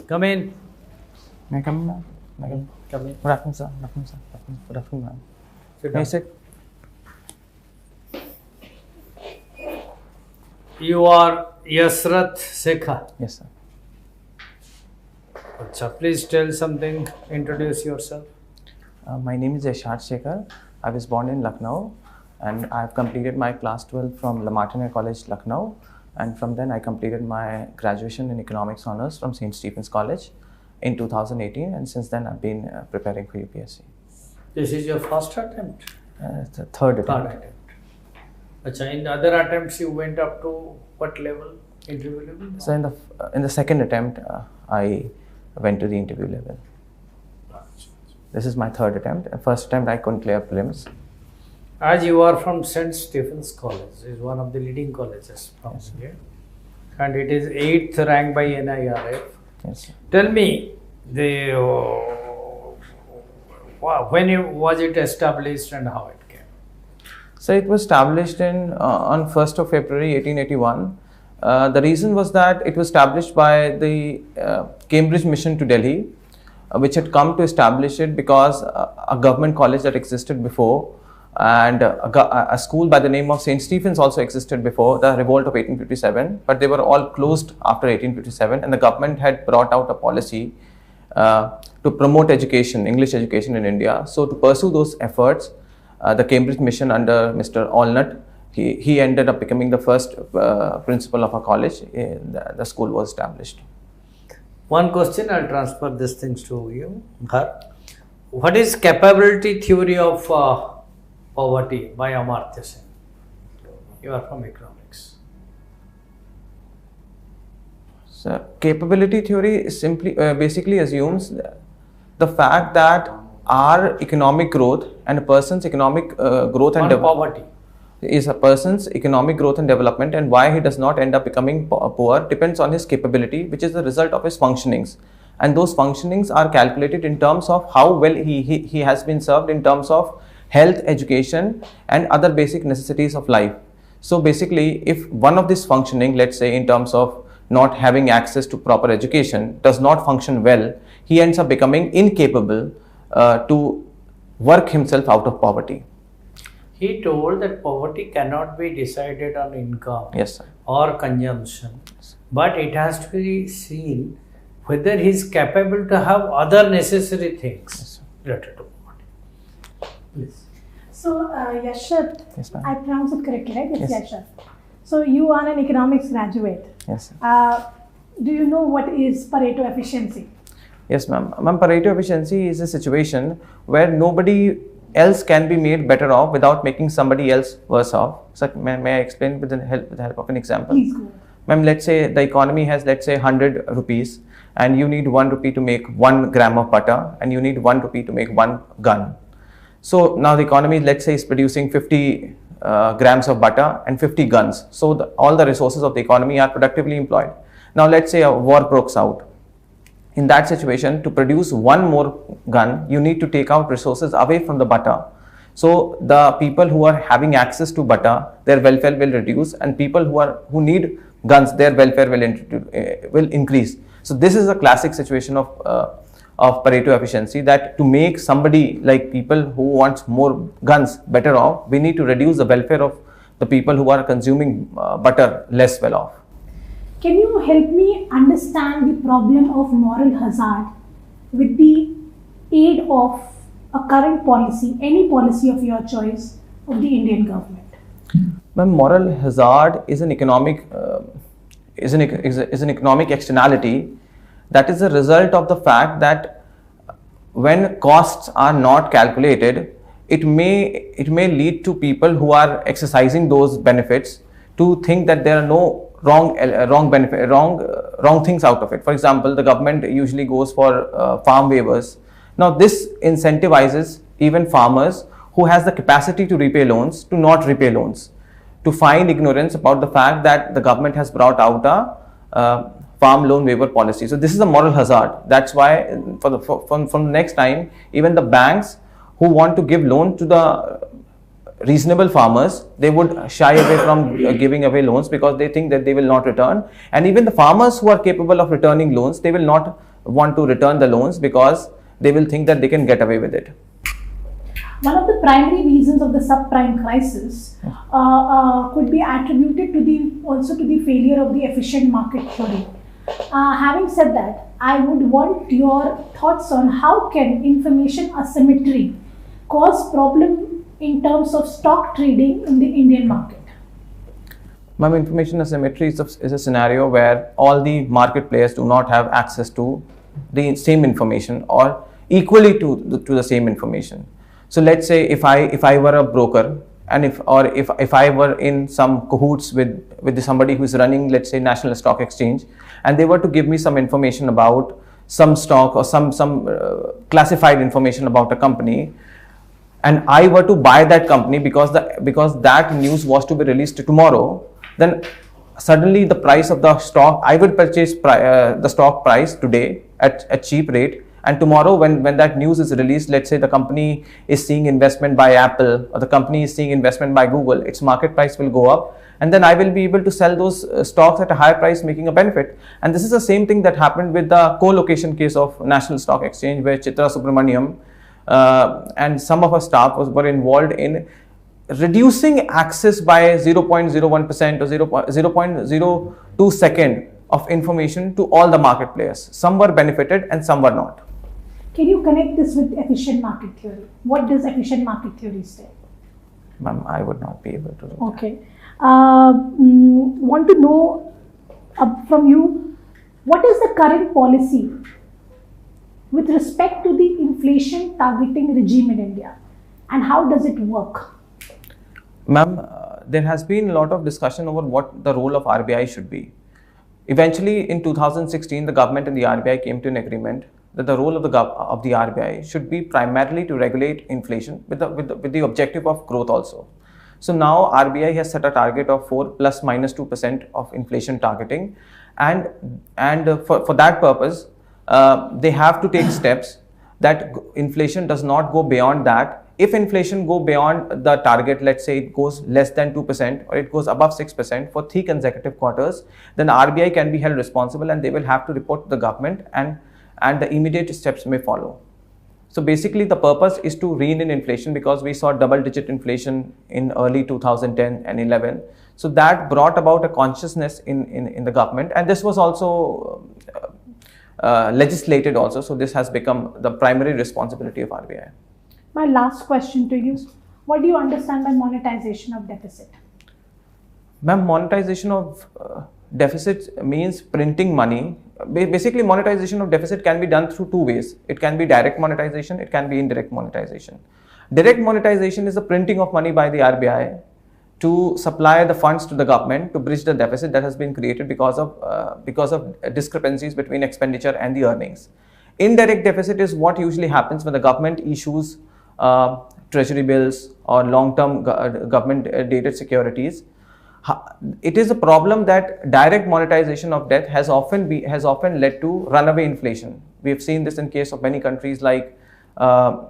Come in. May I come in, ma'am? May I come in? Come in. Good afternoon, sir. Good afternoon, sir. Good afternoon, ma'am. Sit May I down. sit? You are Yasrath Sekha. Yes, sir. Achha, please tell something. Introduce yourself. My name is Yashar Shekhar. I was born in Lucknow and I have completed my class 12 from La Martiniere College, Lucknow. And from then I completed my graduation in economics honors from St. Stephen's College in 2018. And since then I've been preparing for UPSC. This is your first attempt? It's the third attempt. Third attempt. Achha, in other attempts you went up to what level? Interview level? So in the second attempt, I went to the interview level. This is my third attempt. First attempt I couldn't clear prelims. As you are from St. Stephen's College, is one of the leading colleges from India, and it is 8th rank by NIRF. Yes, sir. Tell me, when was it established and how it came? So it was established on 1st of February 1881. The reason was that it was established by the Cambridge Mission to Delhi, which had come to establish it because a government college that existed before and a school by the name of St. Stephen's also existed before the revolt of 1857, but they were all closed after 1857, and the government had brought out a policy to promote education, English education in India. So to pursue those efforts, the Cambridge Mission under Mr. Allnut, he ended up becoming the first principal of a college. The school was established. One question, I'll transfer these things to you. What is capability theory of poverty by Amartya Sen? You are from economics. So capability theory is simply basically assumes the fact that our economic growth and a person's economic growth and poverty is a person's economic growth and development, and why he does not end up becoming poor depends on his capability, which is the result of his functionings. And those functionings are calculated in terms of how well he has been served in terms of health, education and other basic necessities of life. So basically, if one of this functioning, let's say in terms of not having access to proper education, does not function well, he ends up becoming incapable to work himself out of poverty. He told that poverty cannot be decided on income. Yes, sir. Or consumption, but it has to be seen whether he is capable to have other necessary things related to poverty. Please. So, Yashar, Yes, ma'am. I pronounce it correctly, right? It's Yes. Yashar. So, you are an economics graduate. Yes, sir. Do you know what is Pareto efficiency? Yes, ma'am. Ma'am, Pareto efficiency is a situation where nobody else can be made better off without making somebody else worse off. So, may I explain with the help of an example? Please go. Ma'am, let's say the economy has, let's say, 100 rupees and you need 1 rupee to make 1 gram of butter and you need 1 rupee to make 1 gun. So now the economy, let's say, is producing 50 grams of butter and 50 guns. So all the resources of the economy are productively employed. Now let's say a war breaks out. In that situation, to produce 1 more gun, you need to take out resources away from the butter. So the people who are having access to butter, their welfare will reduce, and people who need guns, their welfare will increase. So this is a classic situation of Pareto efficiency, that to make somebody like people who wants more guns better off, we need to reduce the welfare of the people who are consuming butter less well off. Can you help me understand the problem of moral hazard with the aid of a current policy, any policy of your choice of the Indian government? Ma'am, moral hazard is an economic economic externality that is a result of the fact that when costs are not calculated, it may lead to people who are exercising those benefits to think that there are no wrong things out of it. For example, the government usually goes for farm waivers. Now this incentivizes even farmers who has the capacity to repay loans to not repay loans, to find ignorance about the fact that the government has brought out a farm loan waiver policy. So this is a moral hazard. That's why from the next time, even the banks who want to give loan to the reasonable farmers, they would shy away from giving away loans because they think that they will not return. And even the farmers who are capable of returning loans, they will not want to return the loans because they will think that they can get away with it. One of the primary reasons of the subprime crisis could be attributed to the failure of the efficient market theory. Having said that, I would want your thoughts on how can information asymmetry cause problem in terms of stock trading in the Indian market. Ma'am, information asymmetry is a scenario where all the market players do not have access to the same information or equally to the same information. So let's say if I were a broker, and if I were in some cahoots with somebody who is running, let's say, National Stock Exchange, and they were to give me some information about some stock or some classified information about a company, and I were to buy that company because that news was to be released tomorrow, then suddenly the price of the stock, I would purchase the stock price today at a cheap rate, and tomorrow when that news is released, let's say the company is seeing investment by Apple or the company is seeing investment by Google, its market price will go up, and then I will be able to sell those stocks at a higher price, making a benefit. And this is the same thing that happened with the co-location case of National Stock Exchange, where Chitra Subramaniam and some of our staff were involved in reducing access by 0.01% or 0.02 second of information to all the market players. Some were benefited and some were not. Can you connect this with efficient market theory? What does efficient market theory say? Ma'am, I would not be able to do that. Okay. Want to know from you, what is the current policy with respect to the inflation targeting regime in India, and how does it work? Ma'am, there has been a lot of discussion over what the role of RBI should be. Eventually, in 2016, the government and the RBI came to an agreement that the role of the RBI should be primarily to regulate inflation with the objective of growth also. So now RBI has set a target of 4 plus minus 2% of inflation targeting, and for that purpose, they have to take steps that inflation does not go beyond that. If inflation go beyond the target, let's say it goes less than 2% or it goes above 6% for 3 consecutive quarters, then the RBI can be held responsible and they will have to report to the government, and the immediate steps may follow. So basically the purpose is to rein in inflation, because we saw double-digit inflation in early 2010 and 11. So that brought about a consciousness in the government, and this was also legislated also. So this has become the primary responsibility of RBI. My last question to you, what do you understand by monetization of deficit? Ma'am, monetization of deficit means printing money. Basically, monetization of deficit can be done through 2 ways. It can be direct monetization, it can be indirect monetization. Direct monetization is the printing of money by the RBI to supply the funds to the government to bridge the deficit that has been created because of discrepancies between expenditure and the earnings. Indirect deficit is what usually happens when the government issues treasury bills or long-term government dated securities. It is a problem that direct monetization of debt has often led to runaway inflation. We have seen this in case of many countries, like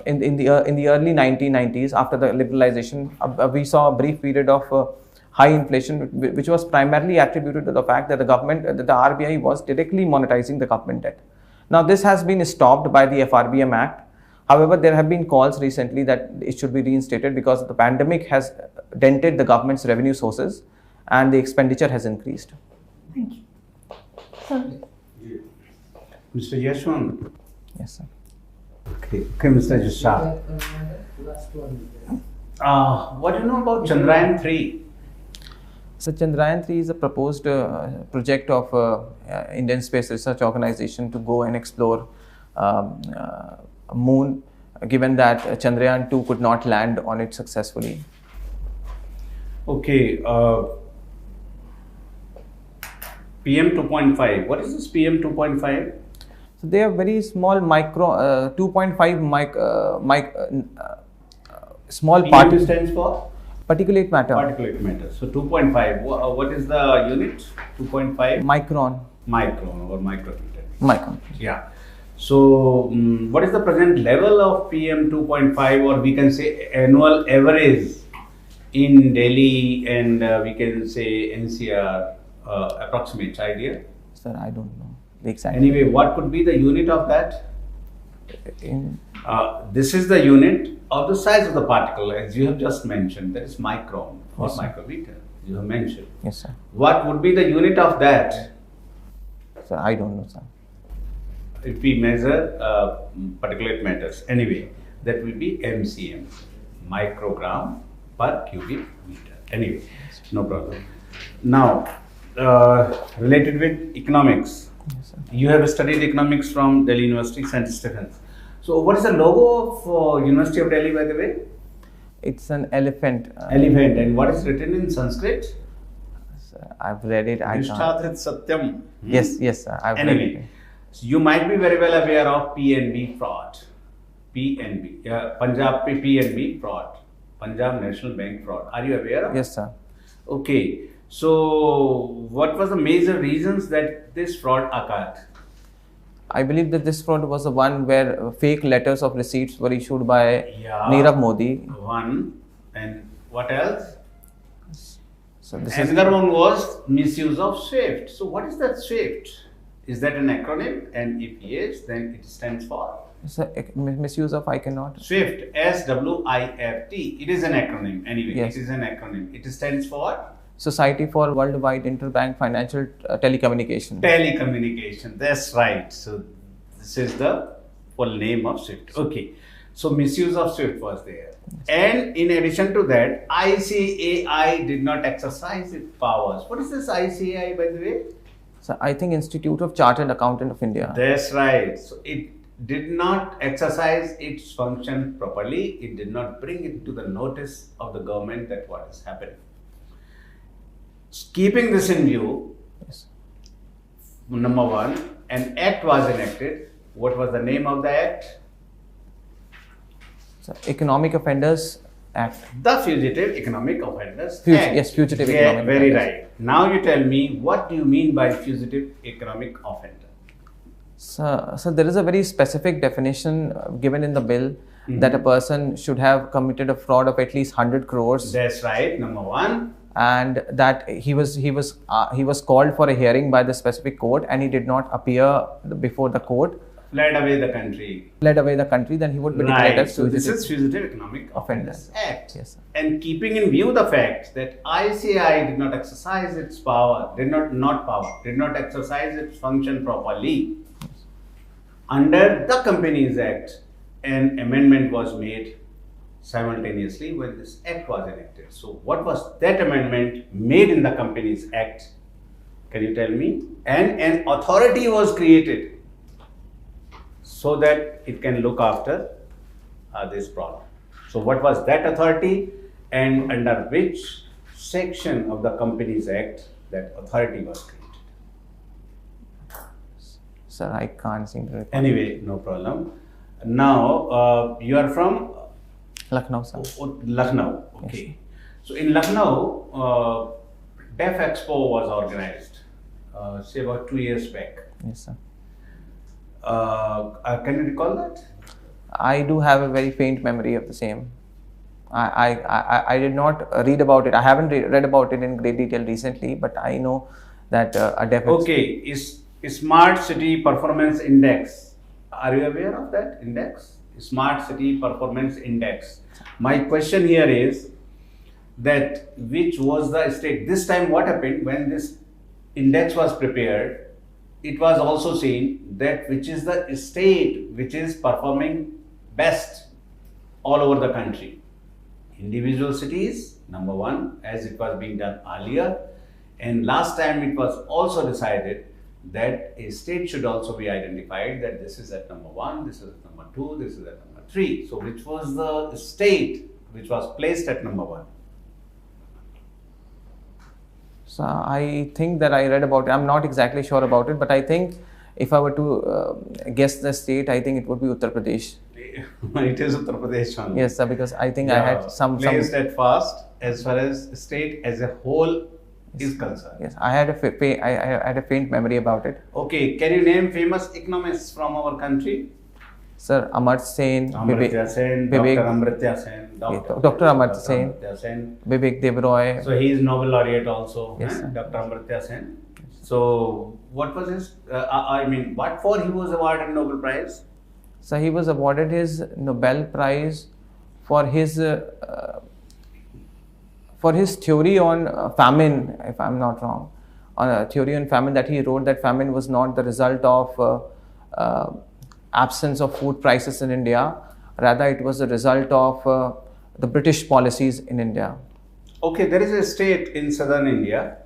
in the early 1990s, after the liberalization, we saw a brief period of high inflation, which was primarily attributed to the fact that the RBI was directly monetizing the government debt. Now this has been stopped by the FRBM Act. However, there have been calls recently that it should be reinstated because the pandemic has dented the government's revenue sources and the expenditure has increased. Thank you. Sir. Mr. Yashwant. Yes, sir. Okay, Mr. Shah. What do you know about Chandrayaan 3? So Chandrayaan 3 is a proposed project of Indian Space Research Organization to go and explore moon, given that Chandrayaan 2 could not land on it successfully. Okay. PM 2.5. What is this PM 2.5? So they are very small micro 2.5 small PM stands for particulate matter. Particulate matter. So 2.5. What is the unit? 2.5 Micron. Micron or micrometer. Micron. Yeah. So what is the present level of PM 2.5, or we can say annual average in Delhi and we can say NCR? Approximate idea? Sir, I don't know. the exact. Anyway, what could be the unit of that? In, This is the unit of the size of the particle, as you have just mentioned. That is micron or Yes, sir. micrometer. You have mentioned. yes, sir. What would be the unit of that Sir, I don't know, sir. if we measure particulate matters? Anyway, that will be MCM, microgram per cubic meter. Anyway, no problem. Now, related with economics, Yes, sir. you have studied economics from Delhi University, St. Stephen's. So, what is the logo of University of Delhi, by the way? It's an elephant. Elephant. And what is written in Sanskrit? Sir, I've read it. I can't. Nishtadhrit Satyam. Yes, yes, sir. I've read Anyway, it. so you might be very well aware of PNB fraud. PNB, Punjab PNB fraud, Punjab National Bank fraud. Are you aware of? Yes, sir. Okay. So, what was the major reasons that this fraud occurred? I believe that this fraud was the one where fake letters of receipts were issued by Yeah. Nirav Modi. One, and what else? So this is Another one was misuse of SWIFT. So, what is that SWIFT? Is that an acronym? And if yes, then it stands for sir, misuse of I cannot. SWIFT, SWIFT. It is an acronym. Anyway, Yes. it is an acronym. It stands for Society for Worldwide Interbank Financial Telecommunication. telecommunication. That's right. So, this is the full name of SWIFT. Okay. So, misuse of SWIFT was there. And in addition to that, ICAI did not exercise its powers. What is this ICAI, by the way? So I think Institute of Chartered Accountant of India. That's right. So, it did not exercise its function properly. It did not bring it to the notice of the government that what is happening. Keeping this in view, Yes. number one, an act was enacted. What was the name of the act? So Economic Offenders Act. The Fugitive Economic Offenders Act. Yes, Fugitive Yeah, Economic very Offenders. right. Now you tell me, what do you mean by fugitive economic offender? So there is a very specific definition given in the bill that a person should have committed a fraud of at least 100 crores, That's right. Number one. and that he was called for a hearing by the specific court and he did not appear before the court, Fled away the country. fled away the country, then he would be declared Right. as So this fugitive. is Fugitive Economic Offenders. Offenders Act. Yes, sir. And keeping in view the fact that ICI did not exercise its power, did not exercise its function properly, under the Companies Act, an amendment was made simultaneously when this act was enacted. So, what was that amendment made in the Companies Act? Can you tell me? And an authority was created so that it can look after this problem. So, what was that authority, and under which section of the Companies Act that authority was created? Sir, I can't seem to recall. Anyway, no problem. Now, you are from Lucknow, sir. Lucknow. Okay. So, in Lucknow, Deaf Expo was organized, say about 2 years back. Yes, sir. Can you recall that? I do have a very faint memory of the same. I did not read about it. I haven't read about it in great detail recently, but I know that a deaf. Okay, is Smart City Performance Index. Are you aware of that index? Smart City Performance Index. My question here is that which was the state? This time what happened when this index was prepared? It was also seen that which is the state which is performing best all over the country. Individual cities, number one, as it was being done earlier. And last time it was also decided that a state should also be identified that this is at number one, this is at number two, this is at number three. So, which was the state which was placed at number one? So I think that I read about it. I'm not exactly sure about it, but I think if I were to guess the state, I think it would be Uttar Pradesh. It is Uttar Pradesh only. Yes, sir, because I think I had some. Placed at first as far as state as a whole is concerned. Yes, I had a faint memory about it. Okay, can you name famous economists from our country? Sir, Amartya Sen, Amartya Sen, Vivek- Dr. Amartya Sen, Dr. Amartya Sen. Amartya Sen. Vivek Dev Roy. So he is Nobel laureate also, Yes, eh? sir. Dr. Amartya Sen. So what was his? I mean, what for he was awarded Nobel Prize? So he was awarded his Nobel Prize for his theory on famine, if I'm not wrong, on a theory on famine that he wrote, that famine was not the result of absence of food prices in India, rather it was the result of the British policies in India. Okay, there is a state in southern India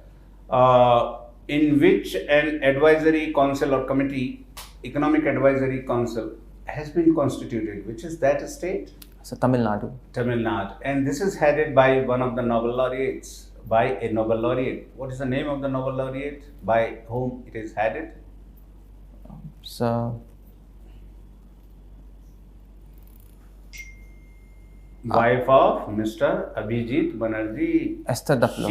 in which an advisory council or committee, economic advisory council, has been constituted. Which is that state? So Tamil Nadu. Tamil Nadu. And this is headed by one of the Nobel laureates, by a Nobel laureate. What is the name of the Nobel laureate by whom it is headed? So Wife of Mr. Abhijit Banerjee. Esther Duflo.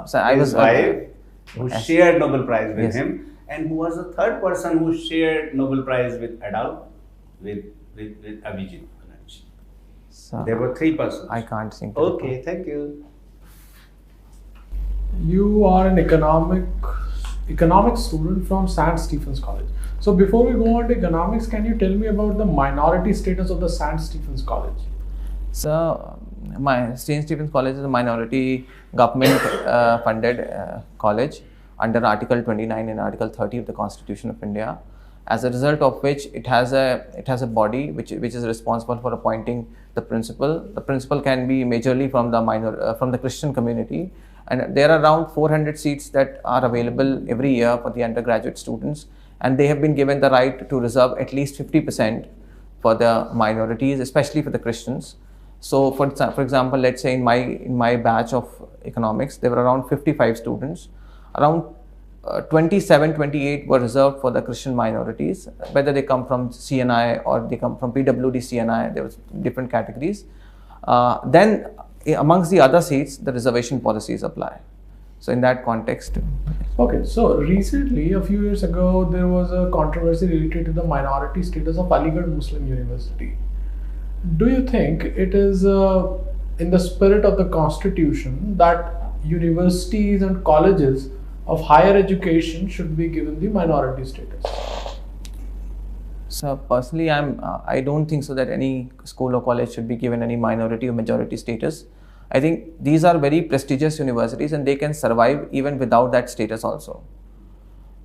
So I was his wife who shared Nobel Prize with Yes. him, and who was the third person who shared Nobel Prize with Abhijit Banerjee. So There were three persons. I can't think. Okay, thank you. You are an economics student from St. Stephen's College. So before we go on to economics, can you tell me about the minority status of the St. Stephen's College? So, my St. Stephen's College is a minority government funded college under Article 29 and Article 30 of the Constitution of India. As a result of which, it has a body which is responsible for appointing the principal. The principal can be majorly from the Christian community, and there are around 400 seats that are available every year for the undergraduate students, and they have been given the right to reserve at least 50% for the minorities, especially for the Christians. So, for example, let's say in my batch of economics, there were around 55 students. Around 27, 28 were reserved for the Christian minorities, whether they come from CNI or they come from PWD CNI. There was different categories. Then, amongst the other seats, the reservation policies apply. So, in that context. Okay, so recently, a few years ago, there was a controversy related to the minority status of Aligarh Muslim University. Do you think it is in the spirit of the Constitution that universities and colleges of higher education should be given the minority status? So personally, I don't think so that any school or college should be given any minority or majority status. I think these are very prestigious universities and they can survive even without that status also.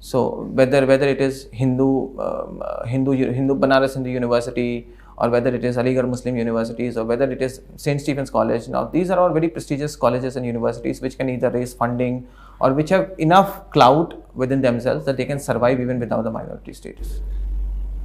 So whether it is Hindu Banaras Hindu University, or whether it is Aligarh Muslim Universities, or whether it is St. Stephen's College, now these are all very prestigious colleges and universities which can either raise funding or which have enough clout within themselves that they can survive even without the minority status.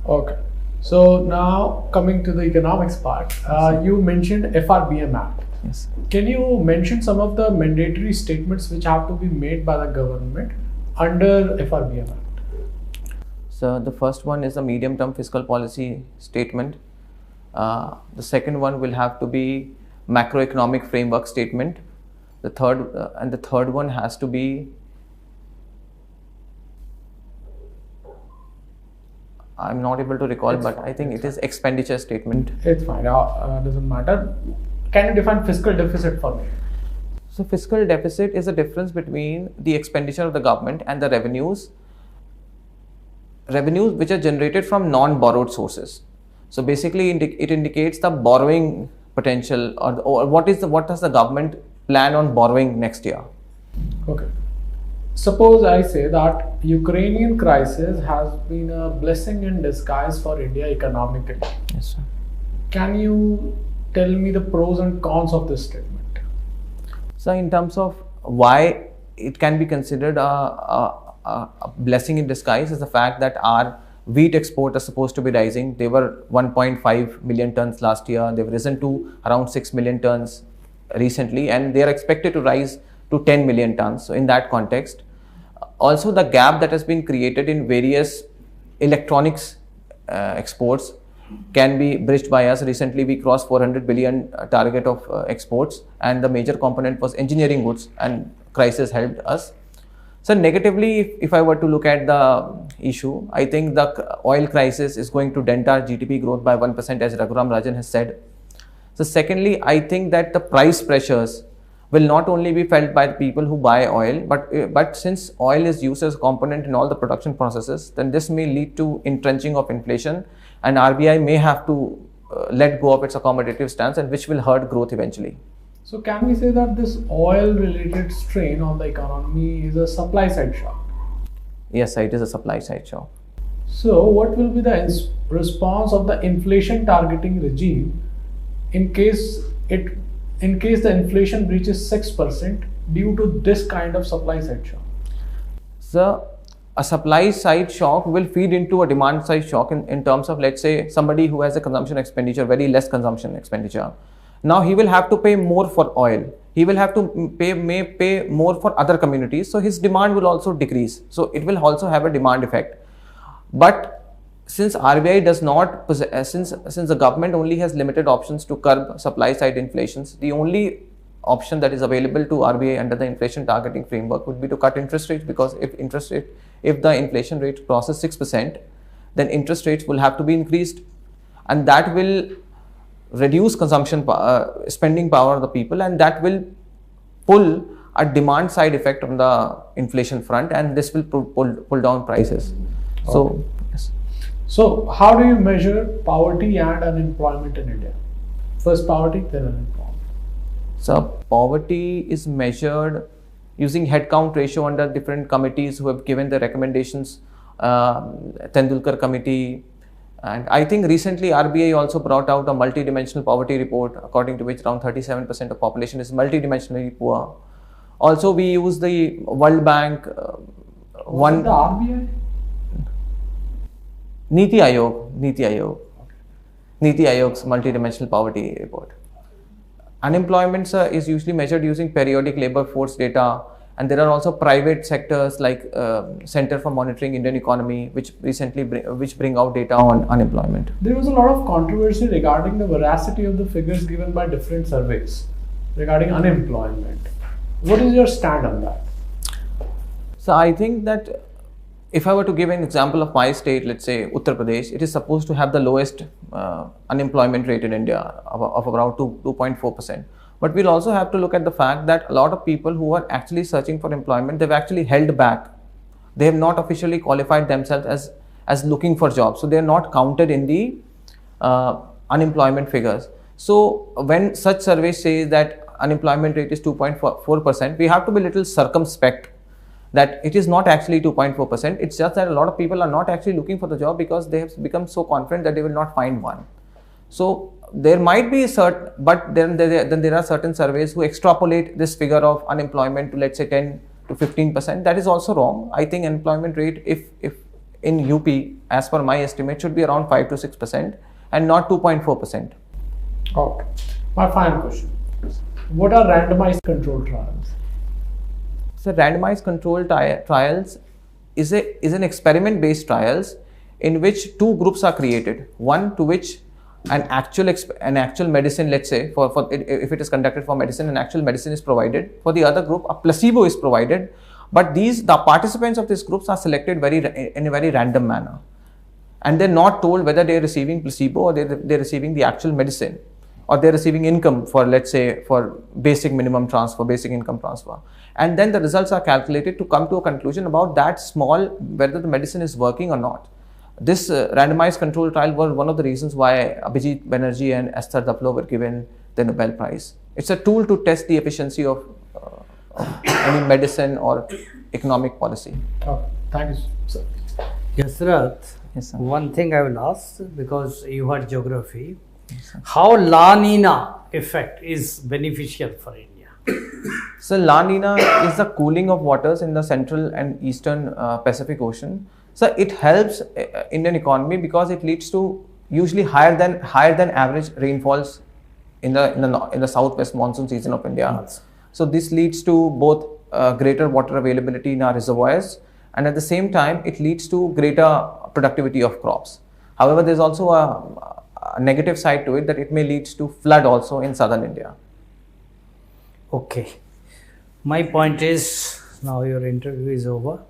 Okay, so now coming to the economics part, you mentioned FRBM Act. Yes. Can you mention some of the mandatory statements which have to be made by the government under FRBM Act? So the first one is a medium-term fiscal policy statement. The second one will have to be macroeconomic framework statement. The third one has to be, I'm not able to recall, but I think it is expenditure statement. It's fine, doesn't matter. Can you define fiscal deficit for me? So fiscal deficit is a difference between the expenditure of the government and the revenues which are generated from non-borrowed sources. So basically it indicates the borrowing potential, or what does the government plan on borrowing next year. Okay. Suppose I say that Ukrainian crisis has been a blessing in disguise for India economically. Yes, sir. Can you tell me the pros and cons of this statement? So in terms of why it can be considered a blessing in disguise is the fact that our wheat export is supposed to be rising. They were 1.5 million tons last year. They've risen to around 6 million tons recently, and they are expected to rise to 10 million tons. So in that context, also the gap that has been created in various electronics exports can be bridged by us. Recently, we crossed 400 billion target of exports, and the major component was engineering goods, and crisis helped us. So negatively, if I were to look at the issue, I think the oil crisis is going to dent our GDP growth by 1%, as Raghuram Rajan has said. So secondly, I think that the price pressures will not only be felt by the people who buy oil, but since oil is used as a component in all the production processes, then this may lead to entrenching of inflation, and RBI may have to let go of its accommodative stance, and which will hurt growth eventually. So can we say that this oil-related strain on the economy is a supply-side shock? Yes, it is a supply side shock. So what will be the response of the inflation targeting regime in case the inflation reaches 6% due to this kind of supply-side shock? So a supply side shock will feed into a demand side shock in terms of, let's say, somebody who has a consumption expenditure, very less consumption expenditure. Now he will have to pay more for oil. He will have to pay more for other communities. So his demand will also decrease. So it will also have a demand effect. But since RBI does not, since the government only has limited options to curb supply side inflations, the only option that is available to RBI under the inflation targeting framework would be to cut interest rates, because if the inflation rate crosses 6%, then interest rates will have to be increased, and that will reduce consumption spending power of the people, and that will pull a demand side effect on the inflation front, and this will pull down prices. Okay. So yes. So how do you measure poverty and unemployment in India? First poverty, then unemployment. So poverty is measured using headcount ratio under different committees who have given the recommendations, Tendulkar committee, and I think recently RBI also brought out a multi-dimensional poverty report, according to which around 37% of population is multi-dimensionally poor. Also, we use the World Bank The RBI? Niti Ayog's multi-dimensional poverty report. Unemployment is usually measured using periodic labor force data, and there are also private sectors like Center for Monitoring Indian Economy, which recently bring out data on unemployment. There was a lot of controversy regarding the veracity of the figures given by different surveys regarding unemployment. What is your stand on that? So I think that if I were to give an example of my state, let's say Uttar Pradesh, it is supposed to have the lowest unemployment rate in India of about 2.4%. But we'll also have to look at the fact that a lot of people who are actually searching for employment, they've actually held back. They have not officially qualified themselves as looking for jobs. So they're not counted in the unemployment figures. So when such surveys say that unemployment rate is 2.4%, we have to be a little circumspect that it is not actually 2.4%. It's just that a lot of people are not actually looking for the job because they have become so confident that they will not find one. So there might be but then there are certain surveys who extrapolate this figure of unemployment to, let's say, 10 to 15%. That is also wrong. I think employment rate, if in UP, as per my estimate, should be around 5 to 6% and not 2.4%. Okay. My final question. What are randomized control trials? So randomized control trials is an experiment-based trials in which two groups are created. One to which an actual medicine, let's say, if it is conducted for medicine, an actual medicine is provided. For the other group, a placebo is provided. But the participants of these groups are selected in a very random manner, and they're not told whether they're receiving placebo or they're receiving the actual medicine, or they're receiving income for, let's say, for basic income transfer. And then the results are calculated to come to a conclusion about that whether the medicine is working or not. This randomized control trial was one of the reasons why Abhijit Banerjee and Esther Duplo were given the Nobel Prize. It's a tool to test the efficiency of any medicine or economic policy. Okay. Thank you, sir. Yasrath, Yes, sir. one thing I will ask, because you had geography, how La Nina effect is beneficial for India? So La Nina is the cooling of waters in the central and eastern Pacific Ocean. So it helps Indian economy because it leads to usually higher than average rainfalls in the southwest monsoon season of India. Yes. So this leads to both greater water availability in our reservoirs, and at the same time it leads to greater productivity of crops. However, there is also a negative side to it, that it may lead to flood also in southern India. Okay. My point is, now your interview is over.